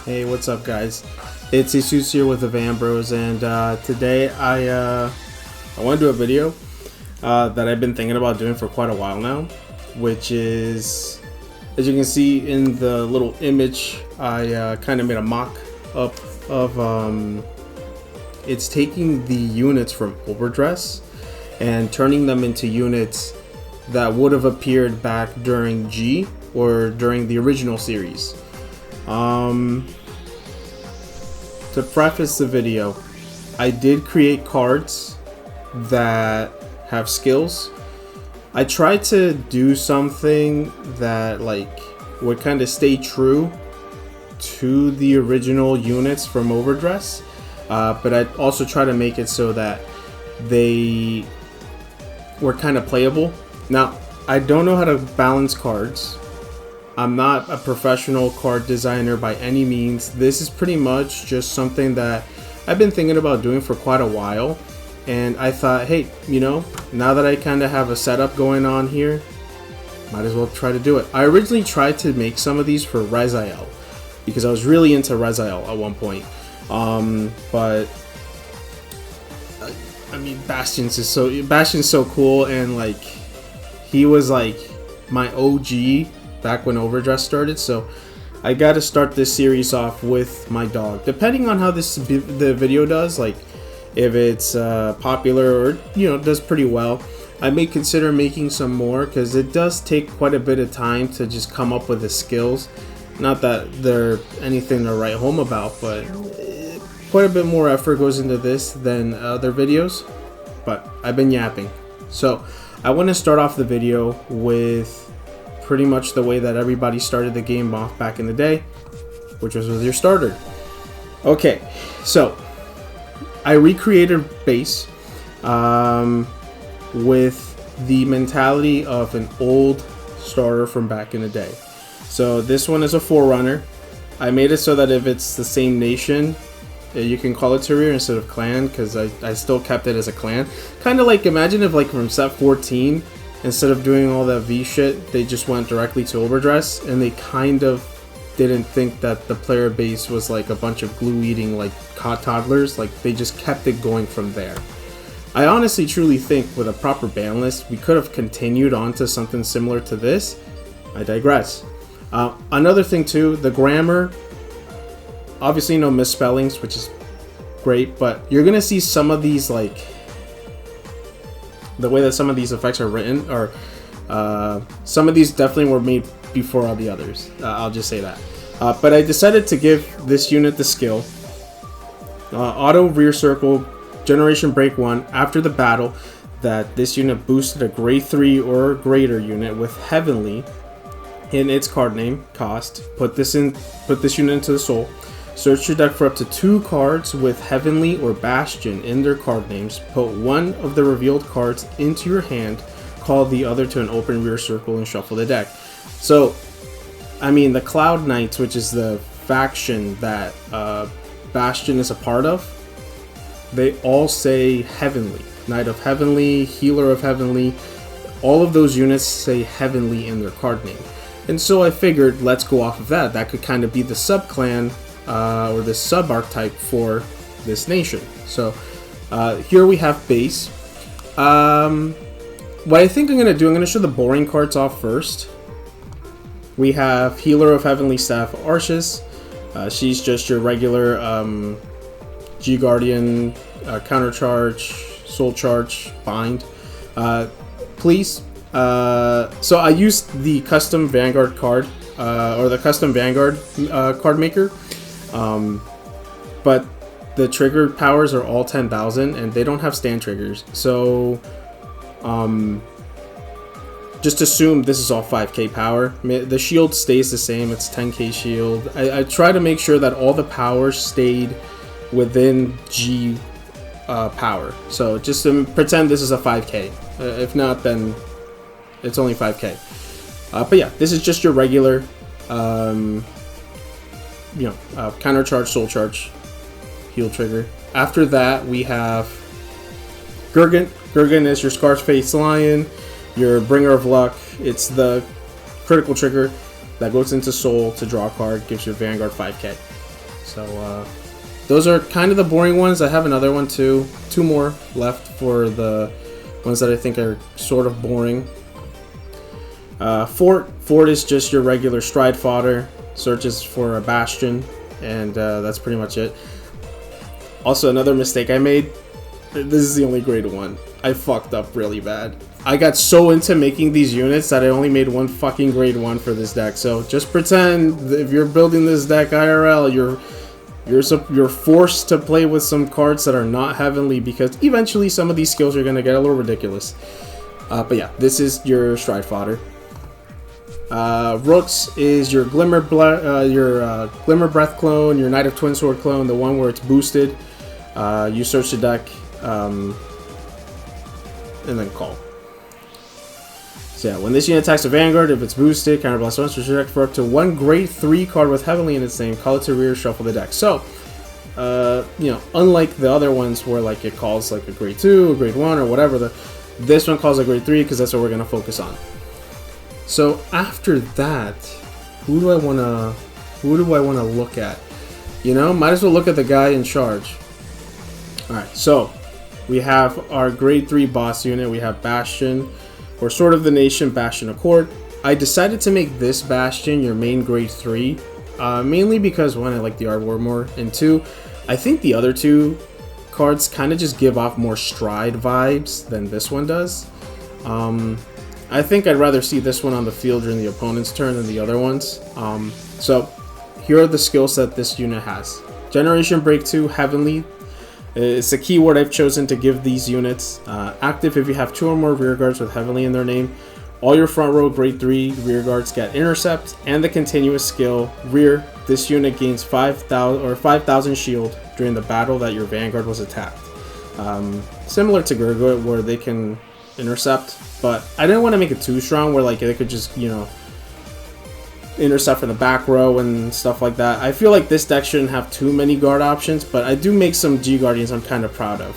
Hey, what's up, guys? It's Jesus here with the Van Bros, and today I want to do a video that I've been thinking about doing for quite a while now, which is, as you can see in the little image, I kind of made a mock up of it's taking the units from Overdress and turning them into units that would have appeared back during G or during the original series. To preface the video, I did create cards that have skills. I tried to do something that would kind of stay true to the original units from Overdress, but I also try to make it so that they were kind of playable. Now, I don't know how to balance cards. I'm not a professional card designer by any means. This is pretty much just something that I've been thinking about doing for quite a while. And I thought, hey, now that I kind of have a setup going on here, might as well try to do it. I originally tried to make some of these for Raziel because I was really into Raziel at one point. But I mean, Bastion's so cool, and he was my OG back when Overdress started, so I got to start this series off with my dog. Depending on how the video does, if it's popular or does pretty well, I may consider making some more, because it does take quite a bit of time to just come up with the skills. Not that they're anything to write home about, but quite a bit more effort goes into this than other videos. But I've been yapping, so I want to start off the video with pretty much the way that everybody started the game off back in the day, which was with your starter. Okay, so I recreated base with the mentality of an old starter from back in the day. So this one is a Forerunner. I made it so that if it's the same nation, you can call it Terrier instead of clan, because I still kept it as a clan. Kind of imagine if from set 14, instead of doing all that V shit, they just went directly to Overdress, and they kind of didn't think that the player base was a bunch of glue-eating toddlers. They just kept it going from there. I honestly truly think with a proper ban list, we could have continued on to something similar to this. I digress. Another thing too, the grammar, obviously no misspellings, which is great, but you're gonna see some of these the way that some of these effects are written, or some of these definitely were made before all the others. I'll just say that. But I decided to give this unit the skill auto rear circle generation break 1 after the battle, that this unit boosted a grade 3 or greater unit with heavenly in its card name cost. Put this unit into the soul. Search your deck for up to 2 cards with Heavenly or Bastion in their card names. Put one of the revealed cards into your hand, call the other to an open rear circle, and shuffle the deck. So, I mean, the Cloud Knights, which is the faction that Bastion is a part of, they all say Heavenly. Knight of Heavenly, Healer of Heavenly, all of those units say Heavenly in their card name. And so I figured, let's go off of that. That could kind of be the sub-clan or the sub-archetype for this nation. So here we have base. What I think I'm going to do, I'm going to show the boring cards off first. We have Healer of Heavenly Staff Arceus. She's just your regular G-Guardian, Countercharge, Soul Charge, Bind. Please. So I used the custom Vanguard card, or the custom Vanguard card maker. But the trigger powers are all 10,000, and they don't have stand triggers. So, just assume this is all 5k power. The shield stays the same, it's 10k shield. I try to make sure that all the power stayed within G power. So just pretend this is a 5k. If not, then it's only 5k. But yeah, this is just your regular counter charge, soul charge, heal trigger. After that, we have Gurgan. Gurgan is your Scarface Lion, your Bringer of Luck. It's the critical trigger. that goes into Soul to draw a card, gives your Vanguard 5k. So those are kind of the boring ones. I have another one too. 2 more left for the ones that I think are sort of boring. Fort is just your regular stride fodder. Searches for a Bastion, and that's pretty much it. Also, another mistake I made. This is the only grade 1. I fucked up really bad. I got so into making these units that I only made 1 fucking grade 1 for this deck. So just pretend that if you're building this deck IRL, you're forced to play with some cards that are not heavenly, because eventually some of these skills are gonna get a little ridiculous. But yeah, this is your stride fodder. Rooks is your Glimmer Breath clone, your Knight of Twin Sword clone, the one where it's boosted. You search the deck, and then call. So yeah, when this unit attacks a Vanguard, if it's boosted, counterblast once, search your deck for up to 1 grade 3 card with heavenly in its name, call it to rear, shuffle the deck. So, you know, unlike the other ones where like it calls like a grade 2, a grade 1, or whatever, this one calls a grade 3 because that's what we're gonna focus on. So after that, who do I wanna look at? You know, might as well look at the guy in charge. Alright, so we have our grade 3 boss unit. We have Bastion, or Sword of the Nation, Bastion Accord. I decided to make this Bastion your main grade 3, mainly because 1, I like the artwork more, and 2, I think the other 2 cards kind of just give off more stride vibes than this one does. I think I'd rather see this one on the field during the opponent's turn than the other ones. So here are the skills that this unit has. Generation Break 2, Heavenly. It's a keyword I've chosen to give these units. Active if you have 2 or more rear guards with Heavenly in their name. All your front row grade 3 rear guards get Intercept, and the continuous skill Rear. This unit gains 5,000 shield during the battle that your Vanguard was attacked. Similar to Gurgoit, where they can intercept, but I didn't want to make it too strong where like they could just, you know, intercept from the back row and stuff like that. I feel like this deck shouldn't have too many guard options, but I do make some G Guardians I'm kind of proud of.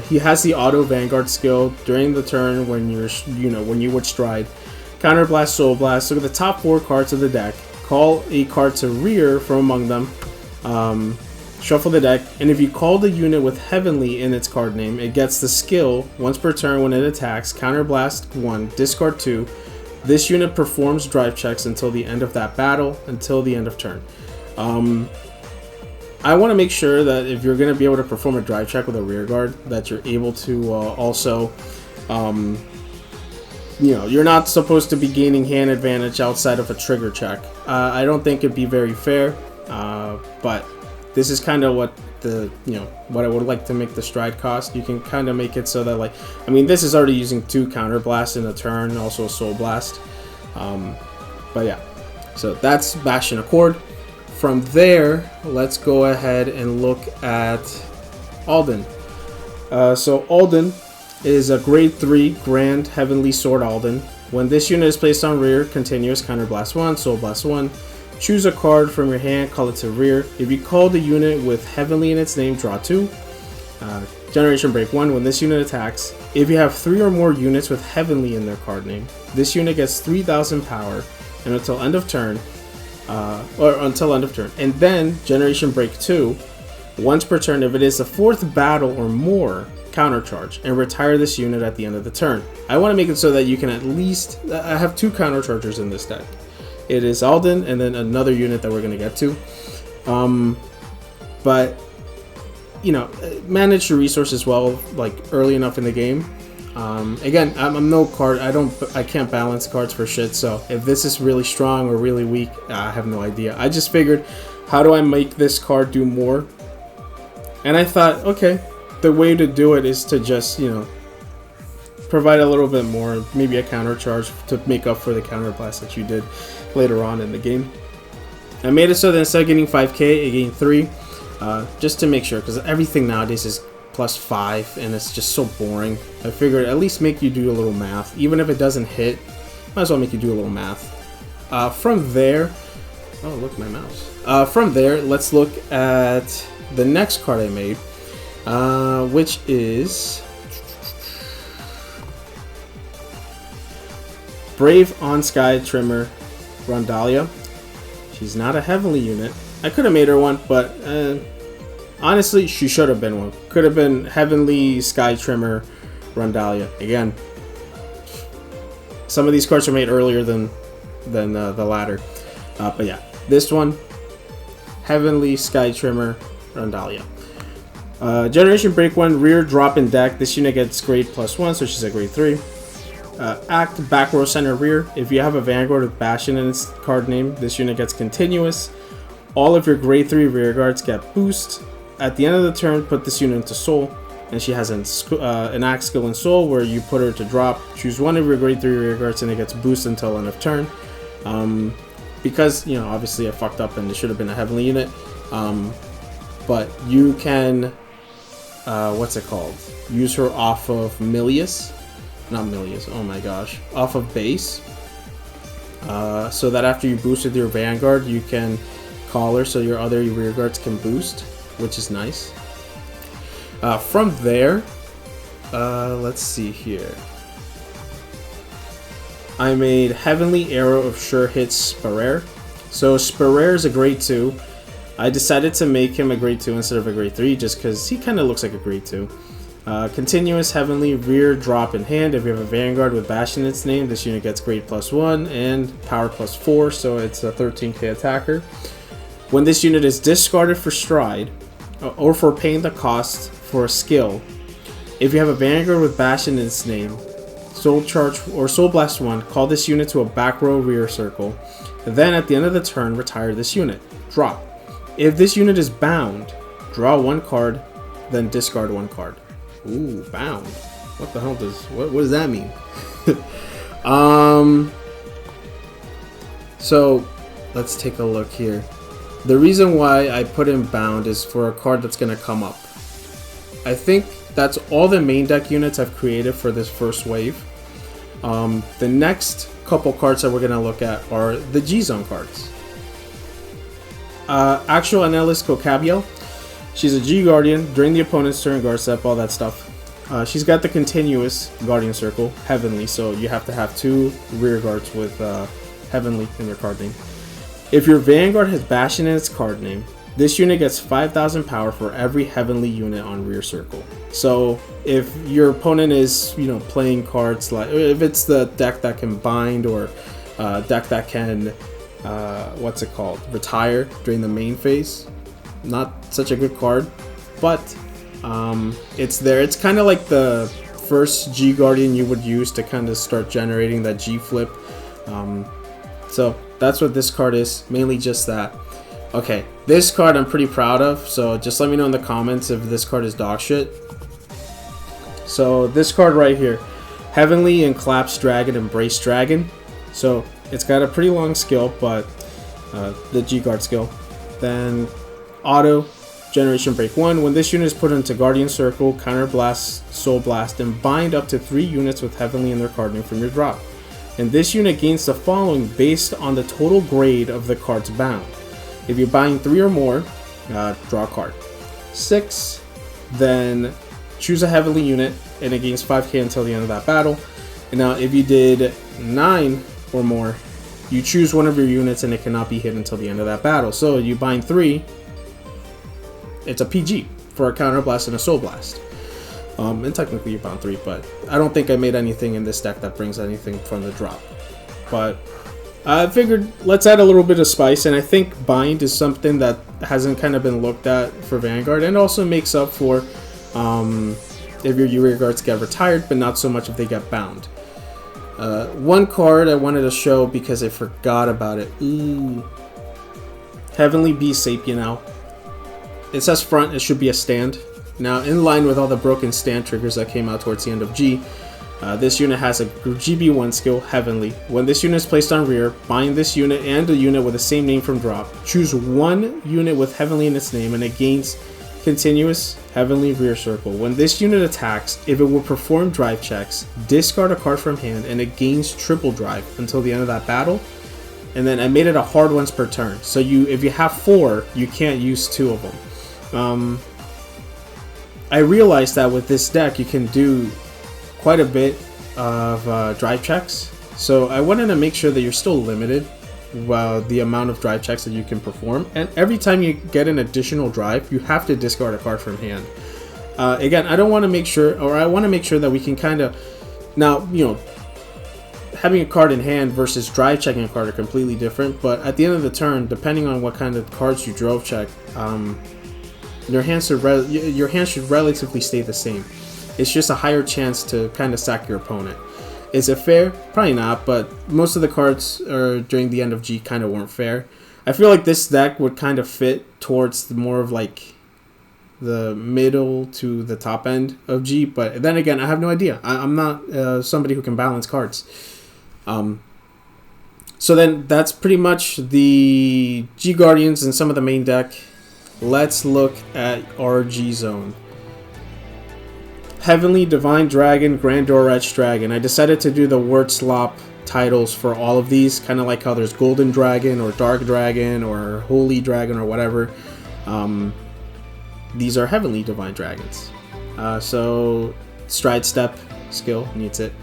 He has the auto Vanguard skill during the turn when when you would stride. Counterblast, Soul Blast. Look at the top 4 cards of the deck. Call a card to rear from among them. Shuffle the deck, and if you call the unit with Heavenly in its card name, it gets the skill once per turn when it attacks. Counterblast 1, discard 2. This unit performs drive checks until the end of that battle, until the end of turn. I want to make sure that if you're going to be able to perform a drive check with a rear guard, that you're able to also, you know, you're not supposed to be gaining hand advantage outside of a trigger check. I don't think it'd be very fair, but this is kind of what what I would like to make the stride cost. You can kind of make it so that, like, I mean, this is already using 2 counter blasts in a turn, also a soul blast. But yeah, so that's Bastion Accord. From there, let's go ahead and look at Alden. So Alden is a grade 3 Grand Heavenly Sword Alden. When this unit is placed on rear, continuous counter blast 1, soul blast 1. Choose a card from your hand, call it to rear. If you call the unit with Heavenly in its name, draw 2. Generation Break 1, when this unit attacks, if you have 3 or more units with Heavenly in their card name, this unit gets 3,000 power and until end of turn, And then Generation Break 2, once per turn, if it is the 4th battle or more, countercharge and retire this unit at the end of the turn. I want to make it so that you can at least, I have 2 counterchargers in this deck. It is Alden and then another unit that we're going to get to. But, you know, manage your resources well, like early enough in the game. Again, I'm no card, I can't balance cards for shit, so if this is really strong or really weak, I have no idea. I just figured, how do I make this card do more? And I thought, okay, the way to do it is to just, you know, provide a little bit more, maybe a counter charge to make up for the counter blast that you did later on in the game. I made it so that instead of getting 5k, it gained 3, just to make sure, because everything nowadays is +5 and it's just so boring. I figured at least make you do a little math, even if it doesn't hit, might as well make you do a little math. From there, oh look, my mouse. From there, let's look at the next card I made, which is Brave on Sky Trimmer Rondalia. She's not a heavenly unit. I could have made her one, but honestly, she should have been one. Could have been Heavenly Sky Trimmer Rondalia. Again, some of these cards are made earlier than the latter. But yeah, this one, Heavenly Sky Trimmer Rondalia. Generation Break 1, rear drop in deck. This unit gets grade +1, so she's a grade 3. Act, back row, center, rear. If you have a Vanguard with Bastion in its card name, this unit gets continuous. All of your grade 3 rear guards get boost. At the end of the turn, put this unit into Soul. And she has an Act skill in Soul where you put her to drop. Choose one of your grade 3 rear guards and it gets boost until end of turn. Because, you know, obviously I fucked up and it should have been a heavenly unit. But you can, what's it called? Use her off of Milius. Not Milius, oh my gosh. Off of base. So that after you boost with your Vanguard, you can call her so your other rear guards can boost, which is nice. From there, let's see here. I made Heavenly Arrow of Sure Hits Sparer. So Sparer is a grade 2. I decided to make him a grade 2 instead of a grade 3 just because he kind of looks like a grade 2. Continuous Heavenly Rear Drop in hand. If you have a Vanguard with Bastion in its name, this unit gets grade +1 and power +4, so it's a 13k attacker. When this unit is discarded for Stride, or for paying the cost for a skill, if you have a Vanguard with Bastion in its name, Soul Charge or Soul Blast 1, call this unit to a back row rear circle. Then at the end of the turn, retire this unit. Drop. If this unit is bound, draw 1 card, then discard 1 card. Ooh, bound. What the hell what does that mean? So let's take a look here. The reason why I put in bound is for a card that's going to come up. I think that's all the main deck units I've created for this first wave. The next couple cards that we're going to look at are the G-Zone cards. Actual Analyst Kokabiel. She's a G Guardian. During the opponent's turn, guard step, all that stuff. She's got the continuous Guardian Circle, Heavenly, so you have to have 2 rear guards with Heavenly in their card name. If your Vanguard has Bastion in its card name, this unit gets 5,000 power for every Heavenly unit on rear circle. So if your opponent is, you know, playing cards like, if it's the deck that can bind or deck that can, what's it called, retire during the main phase, not such a good card, but it's there. It's kind of like the first G Guardian you would use to kind of start generating that G flip. So that's what this card is, mainly just that. Okay, this card I'm pretty proud of, so just let me know in the comments if this card is dog shit. So this card right here, Heavenly and Collapse Dragon, Embrace Dragon. So it's got a pretty long skill, but the G Guard skill. Then Auto, Generation Break 1. When this unit is put into Guardian Circle, Counter Blast, Soul Blast, and bind up to 3 units with Heavenly in their card name from your drop. And this unit gains the following based on the total grade of the cards bound. If you're buying 3 or more, draw a card. 6, then choose a Heavenly unit, and it gains 5k until the end of that battle. And now if you did 9 or more, you choose one of your units and it cannot be hit until the end of that battle. So you bind 3, it's a PG for a Counter Blast and a Soul Blast. And technically you bound 3, but I don't think I made anything in this deck that brings anything from the drop. But I figured let's add a little bit of spice, and I think bind is something that hasn't kind of been looked at for Vanguard, and also makes up for if your rear guards get retired, but not so much if they get bound. One card I wanted to show because I forgot about it. Ooh. Heavenly Beast Sapien. It says front, it should be a stand. Now, in line with all the broken stand triggers that came out towards the end of G, this unit has a GB1 skill, Heavenly. When this unit is placed on rear, bind this unit and a unit with the same name from drop. Choose 1 unit with Heavenly in its name and it gains continuous Heavenly rear circle. When this unit attacks, if it will perform drive checks, discard a card from hand and it gains triple drive until the end of that battle. And then I made it a hard once per turn. So if you have 4, you can't use 2 of them. I realized that with this deck you can do quite a bit of drive checks, so I wanted to make sure that you're still limited the amount of drive checks that you can perform, and every time you get an additional drive, you have to discard a card from hand. Again, I want to make sure that we can kind of, now, having a card in hand versus drive checking a card are completely different, but at the end of the turn, depending on what kind of cards you drove check, your hand should relatively stay the same. It's just a higher chance to kind of sack your opponent. Is it fair? Probably not, but most of the cards during the end of G kind of weren't fair. I feel like this deck would kind of fit towards more of like the middle to the top end of G, but then again, I have no idea. I'm not somebody who can balance cards. So then that's pretty much the G Guardians and some of the main deck. Let's look at our G Zone. Heavenly, Divine Dragon, Grandeur Etched Dragon. I decided to do the word slop titles for all of these, kind of like how there's Golden Dragon or Dark Dragon or Holy Dragon or whatever. These are Heavenly Divine Dragons. So Stride Step skill needs it.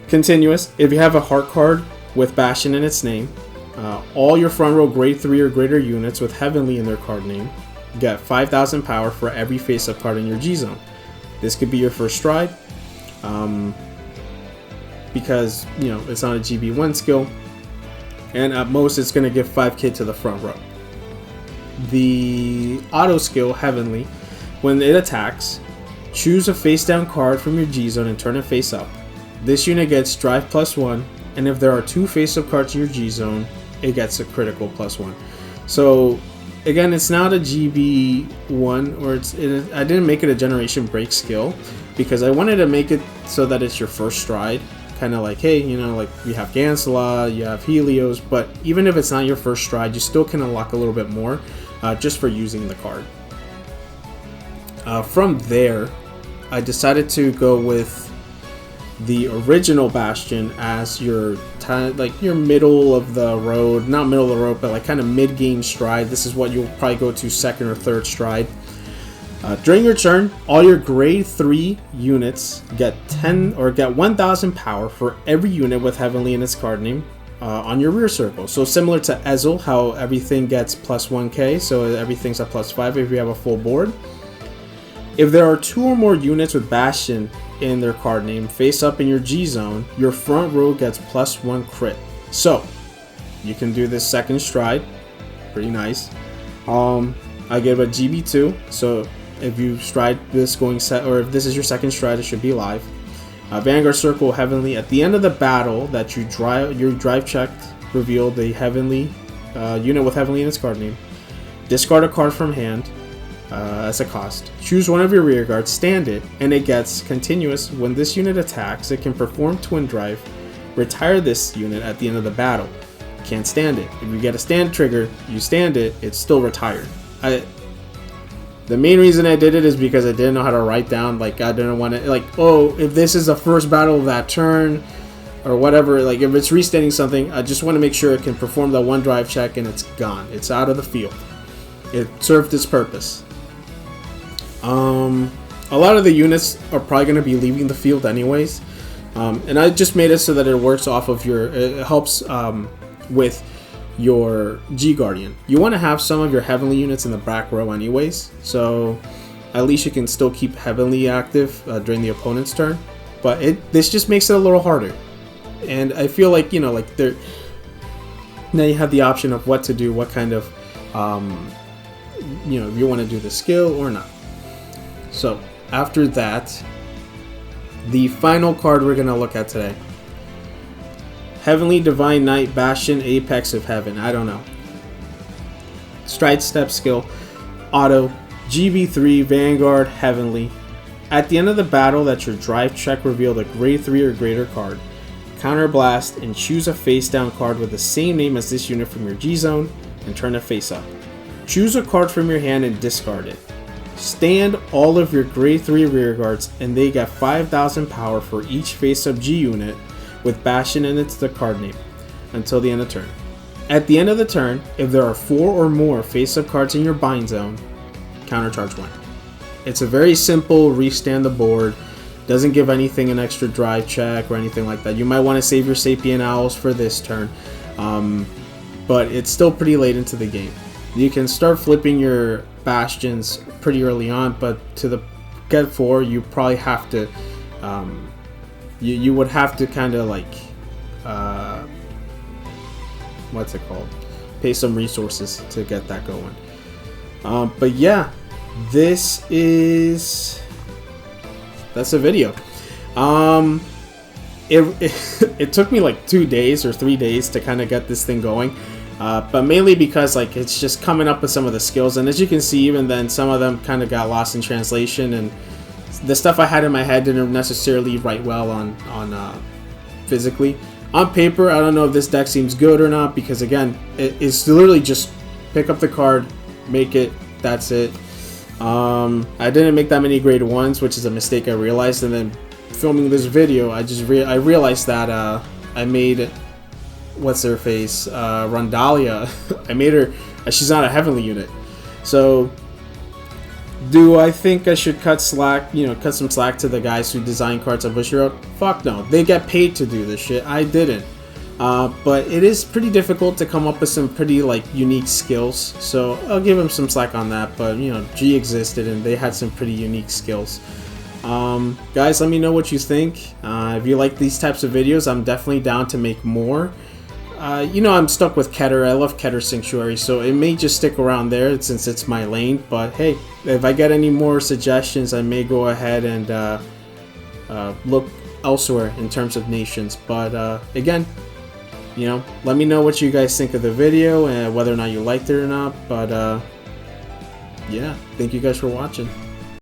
Continuous. If you have a heart card with Bastion in its name, all your front row grade 3 or greater units with Heavenly in their card name get 5,000 power for every face-up card in your G Zone. This could be your first stride, because it's not a GB1 skill, and at most it's going to give 5k to the front row. The auto skill, Heavenly, when it attacks, choose a face down card from your G Zone and turn it face up. This unit gets drive +1, and if there are 2 face up cards in your G Zone, it gets a critical +1. So again, it's not a GB1, or I didn't make it a generation break skill because I wanted to make it so that it's your first stride. Kind of like, hey, like you have Gansela, you have Helios, but even if it's not your first stride, you still can unlock a little bit more just for using the card. From there, I decided to go with the original Bastion as your middle of the road, not middle of the road, but like kind of mid-game stride. This is what you'll probably go to second or third stride. During your turn, all your grade 3 units get 1,000 power for every unit with Heavenly in its card name on your rear circle. So similar to Ezel, how everything gets +1k, so everything's a +5 if you have a full board. If there are 2 or more units with Bastion in their card name face up in your G Zone, your front row gets +1 crit. So you can do this second stride, pretty nice. I give a GB2, so if you stride this or if this is your second stride, it should be live. Vanguard Circle, Heavenly. At the end of the battle that you drive checked, reveal the Heavenly unit with Heavenly in its card name. Discard a card from hand as a cost. Choose one of your rear guards, stand it, and it gets continuous. When this unit attacks, it can perform Twin Drive. Retire this unit at the end of the battle. Can't stand it. If you get a stand trigger, you stand it, it's still retired. The main reason I did it is because I didn't know how to write down, I didn't want to, if this is the first battle of that turn, or whatever, if it's restanding something, I just want to make sure it can perform that one drive check and it's gone. It's out of the field. It served its purpose. A lot of the units are probably going to be leaving the field anyways, and I just made it so that it works off of it helps with your G Guardian. You want to have some of your Heavenly units in the back row anyways, so at least you can still keep Heavenly active during the opponent's turn, but this just makes it a little harder. And I feel like, now you have the option of what to do, what kind of, if you want to do the skill or not. So after that, the final card we're going to look at today. Heavenly Divine Knight, Bastion, Apex of Heaven. I don't know. Stride Step skill. Auto. GB3, Vanguard, Heavenly. At the end of the battle that your drive check revealed a grade 3 or greater card. Counterblast and choose a face down card with the same name as this unit from your G Zone and turn it face up. Choose a card from your hand and discard it. Stand all of your grade 3 rear guards and they get 5,000 power for each face up G unit with Bastion in its card name until the end of turn. At the end of the turn, if there are 4 or more face up cards in your bind zone, countercharge 1. It's a very simple restand the board. Doesn't give anything an extra drive check or anything like that. You might want to save your Sapien Owls for this turn. but it's still pretty late into the game. You can start flipping your Bastions pretty early on, but to get 4, you probably have to you would have to kind of like what's it called, pay some resources to get that going. But yeah, that's a video. It took me like 2 days or 3 days to kind of get this thing going, but mainly because like it's just coming up with some of the skills, and as you can see, even then some of them kind of got lost in translation, and the stuff I had in my head didn't necessarily write well on physically. On paper, I don't know if this deck seems good or not, because again, it's literally just pick up the card, make it, that's it. I didn't make that many grade 1s, which is a mistake I realized, and then filming this video, I realized that I made, what's her face, Rondalia, I made her, she's not a heavenly unit. So do I think I should cut slack, cut some slack to the guys who design cards on Bushiroad? Fuck no, they get paid to do this shit. I didn't. But it is pretty difficult to come up with some pretty like unique skills, so I'll give them some slack on that. But G existed and they had some pretty unique skills. Guys, let me know what you think. If you like these types of videos, I'm definitely down to make more. I'm stuck with Keter. I love Keter Sanctuary, so it may just stick around there since it's my lane. But hey, if I get any more suggestions, I may go ahead and look elsewhere in terms of nations. But again, let me know what you guys think of the video and whether or not you liked it or not. But yeah, thank you guys for watching.